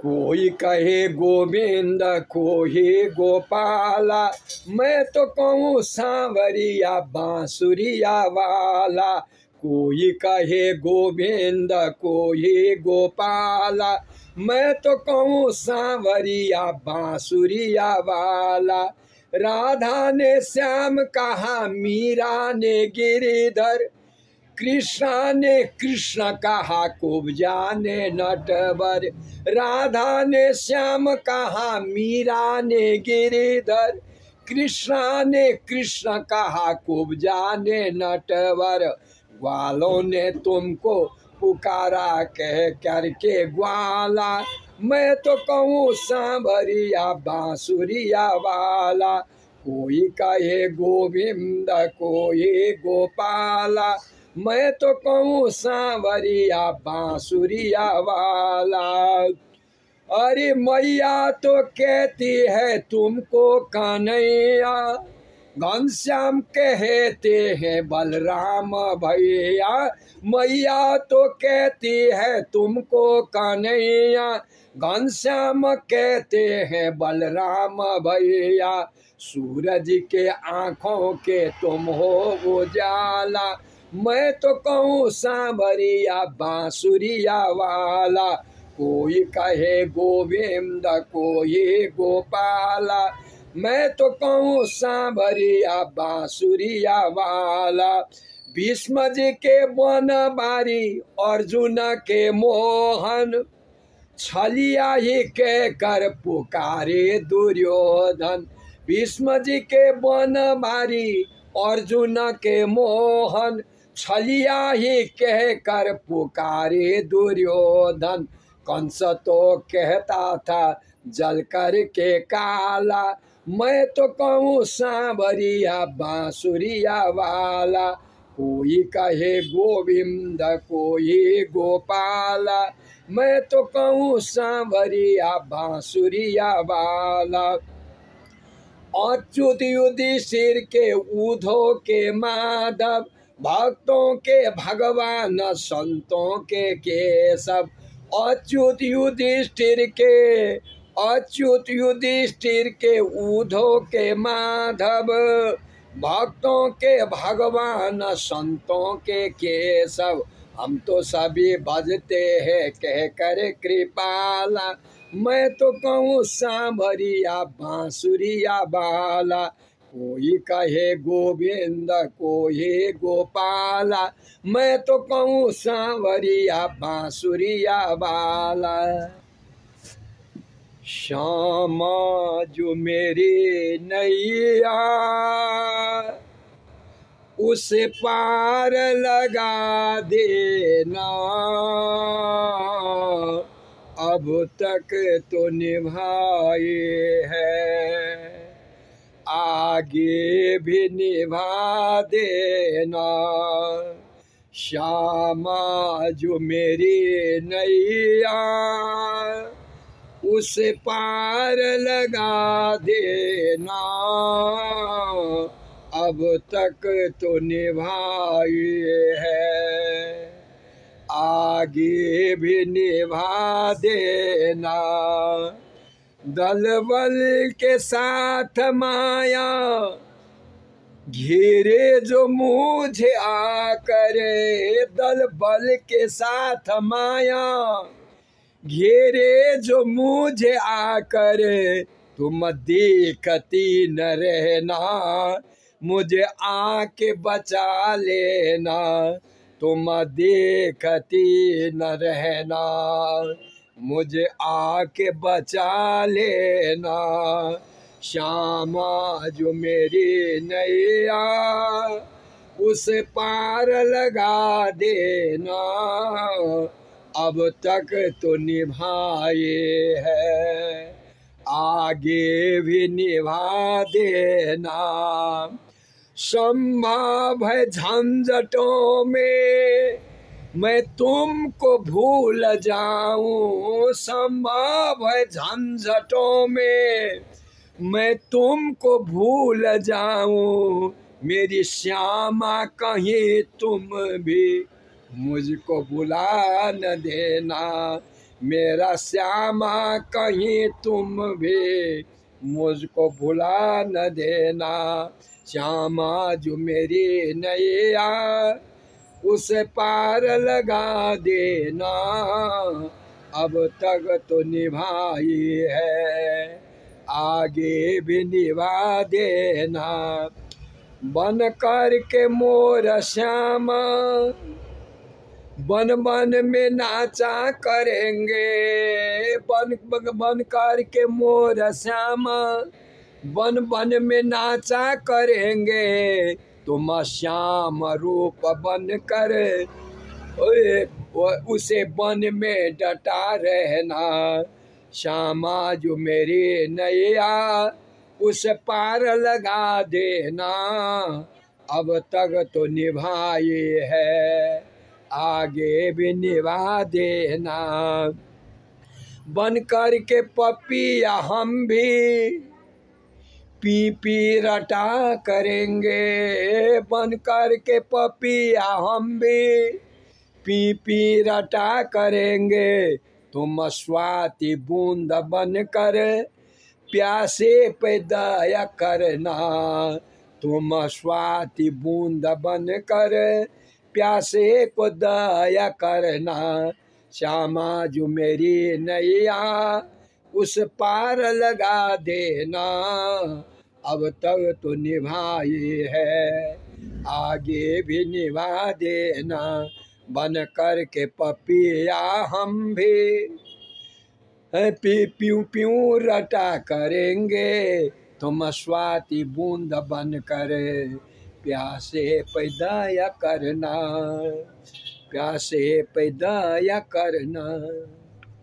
कोई कहे गोविंद कोई गोपाला, मैं तो कहूँ सांवरिया बांसुरिया वाला। कोई कहे गोविंद कोई गोपाला, मैं तो कहूँ सांवरिया बांसुरिया वाला। राधा ने श्याम कहा, मीरा ने गिरिधर, कृष्णा ने कृष्ण कहा, कुब्जा ने नटवर। राधा ने श्याम कहा, मीरा ने गिरिधर, कृष्णा ने कृष्ण कहा, कुब्जा ने नटवर। ग्वालों ने तुमको पुकारा कह करके ग्वाला, मैं तो कहूँ सांवरिया बांसुरिया वाला। कोई कहे गोविंद कोई गोपाला, मैं तो कहूँ सांवरिया बांसुरिया वाला। अरे मैया तो कहती है तुमको कन्हैया, घनश्याम कहते हैं बलराम भैया। मैया तो कहती है तुमको कन्हैया, घनश्याम कहते हैं बलराम भैया। सूरज के आँखों के तुम हो उजाला, मैं तो कहूँ सांवरिया बांसुरिया वाला। कोई कहे गोविंद कोई गोपाला, मैं तो कहूँ सांवरिया बांसुरिया वाला। भीष्म जी के वन बारी अर्जुन के मोहन, छलिया ही कह कर पुकारे दुर्योधन। भीष्म जी के वन बारी अर्जुन के मोहन, छलिया ही कह कर पुकारे दुर्योधन। कंस तो कहता था जल कर के काला, मैं तो कहूँ सांवरिया बांसुरिया वाला। कोई कहे गोविंद कोई गोपाला, मैं तो कहूँ सांवरिया बांसुरिया वाला। अच्युत युधिष्ठिर के उद्धव के माधव, भक्तों के भगवान संतों के केशव। अच्युत युधिष्ठिर के उद्धव के माधव, भक्तों के भगवान संतों के केशव। हम तो सभी भजते हैं कह कर कृपाला, मैं तो कहूँ सांवरिया बांसुरिया वाला। कोई कहे गोविंद कोई गोपाला, मैं तो कहूँ सांवरिया बांसुरिया वाला। श्यामा जो मेरी नैया, उसे पार लगा देना। अब तक तो निभाए है, आगे भी निभा देना। श्यामा जो मेरी नैया, उसे पार लगा देना। अब तक तो निभाए है, आगे भी निभा देना। दल बल के साथ माया घेरे जो मुझे आकर, दल बल के साथ माया घेरे जो मुझे आकर। तुम देखती न रहना, मुझे आके बचा लेना। तुम देखती न रहना, मुझे आके बचा लेना। श्यामा जो मेरी नैया, उसे पार लगा देना। अब तक तो निभाए है, आगे भी निभा देना। संभव है झंझटों में मैं तुमको भूल जाऊं, संभव है झंझटों में मैं तुमको भूल जाऊं। मेरी श्यामा कहीं तुम भी मुझको बुला न देना, मेरा श्यामा कहीं तुम भी मुझको भुला न देना। श्यामा जो मेरी नैया उसे पार लगा देना। अब तक तो निभाई है आगे भी निभा देना। बन कर के मोर श्यामा बन बन में नाचा करेंगे। बन कर के मोर श्यामा बन बन में नाचा करेंगे। तुम श्याम रूप बन कर उसे वन में डटा रहना। श्यामा जो मेरी नैया उस पार लगा देना। अब तक तो निभाई है आगे भी निभा देना। बन कर के पपिया हम भी पी पी रटा करेंगे। बन कर के पपिया हम भी पी पी रटा करेंगे। तुम स्वाति बूंद बन कर प्यासे पे दया करना। तुम स्वाति बूंद बन कर प्यासे को दया करना। श्यामा जो मेरी नैया उस पार लगा देना। अब तक तो निभाई है आगे भी निभा देना। बन कर के पपिया हम भी प्यू प्यू रटा करेंगे। तुम स्वाति बूंद बन कर प्यासे पे दया करना। प्यासे पे दया करना।